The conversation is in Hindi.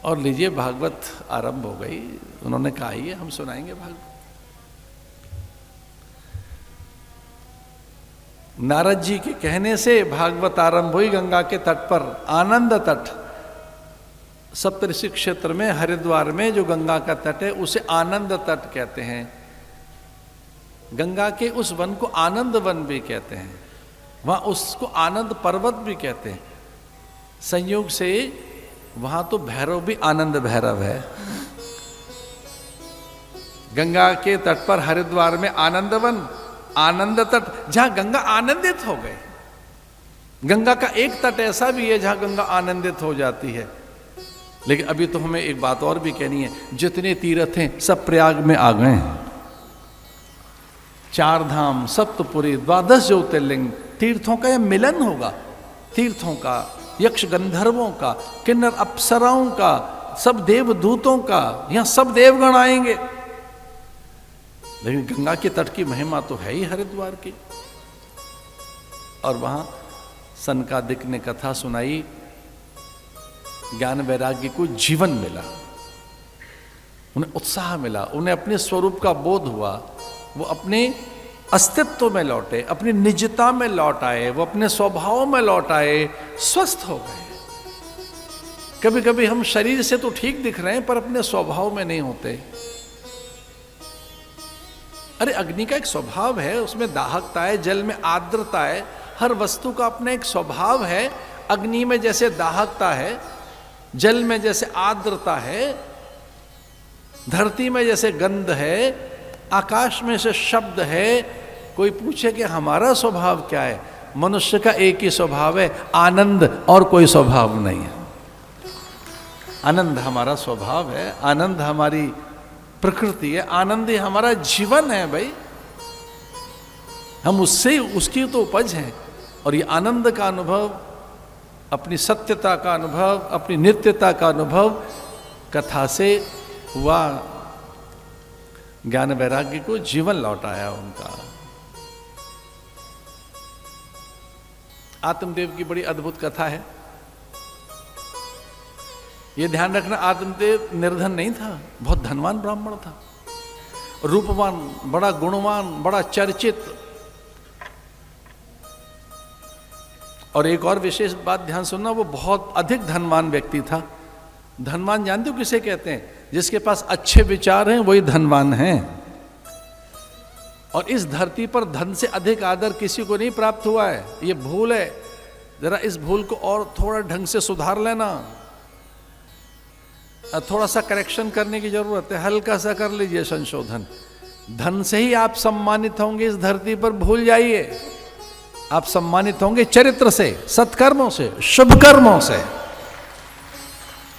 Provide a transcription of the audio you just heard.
और लीजिए भागवत आरंभ हो गई। उन्होंने कहा ये हम सुनाएंगे भागवत। नारद जी के कहने से भागवत आरंभ हुई गंगा के तट पर। आनंद तट, सप्तऋषि क्षेत्र में हरिद्वार में जो गंगा का तट है उसे आनंद तट कहते हैं। गंगा के उस वन को आनंद वन भी कहते हैं, वहां उसको आनंद पर्वत भी कहते हैं। संयोग से वहां तो भैरव भी आनंद भैरव है। गंगा के तट पर हरिद्वार में आनंद वन, आनंद तट, जहां गंगा आनंदित हो गए। गंगा का एक तट ऐसा भी है जहां गंगा आनंदित हो जाती है। लेकिन अभी तो हमें एक बात और भी कहनी है, जितने तीर्थ हैं सब प्रयाग में आ गए हैं। 4 धाम, सप्तपुरी, 12 ज्योतिर्लिंग, तीर्थों का यह मिलन होगा। तीर्थों का, यक्ष गंधर्वों का, किन्नर अप्सराओं का, सब देवदूतों का, यहां सब देवगण आएंगे। लेकिन गंगा के तट की महिमा तो है ही हरिद्वार की। और वहां सनकादिक ने कथा सुनाई, ज्ञान वैराग्य को जीवन मिला, उन्हें उत्साह मिला, उन्हें अपने स्वरूप का बोध हुआ। वो अपने अस्तित्व में लौटे, अपनी निजता में लौट आए, वो अपने स्वभाव में लौट आए, स्वस्थ हो गए। कभी कभी हम शरीर से तो ठीक दिख रहे हैं पर अपने स्वभाव में नहीं होते। अरे अग्नि का एक स्वभाव है, उसमें दाहकता है, जल में आर्द्रता है, हर वस्तु का अपना एक स्वभाव है। अग्नि में जैसे दाहकता है, जल में जैसे आर्द्रता है, धरती में जैसे गंध है, आकाश में से शब्द है। कोई पूछे कि हमारा स्वभाव क्या है? मनुष्य का एक ही स्वभाव है, आनंद, और कोई स्वभाव नहीं है। आनंद हमारा स्वभाव है, आनंद हमारी प्रकृति है, आनंद ही हमारा जीवन है भाई। हम उससे, उसकी तो उपज हैं। और ये आनंद का अनुभव, अपनी सत्यता का अनुभव, अपनी नित्यता का अनुभव कथा से हुआ। ज्ञान वैराग्य को जीवन लौटाया उनका। आत्मदेव की बड़ी अद्भुत कथा है। यह ध्यान रखना, आत्मदेव निर्धन नहीं था, बहुत धनवान ब्राह्मण था, रूपवान, बड़ा गुणवान, बड़ा चर्चित। और एक और विशेष बात ध्यान सुनना, वो बहुत अधिक धनवान व्यक्ति था। धनवान जानते हो किसे कहते हैं? जिसके पास अच्छे विचार हैं वही धनवान हैं। और इस धरती पर धन से अधिक आदर किसी को नहीं प्राप्त हुआ है। ये भूल है, जरा इस भूल को और थोड़ा ढंग से सुधार लेना। थोड़ा सा करेक्शन करने की जरूरत है, हल्का सा कर लीजिए संशोधन। धन से ही आप सम्मानित होंगे इस धरती पर, भूल जाइए। आप सम्मानित होंगे चरित्र से, सत्कर्मों से, शुभ कर्मों से।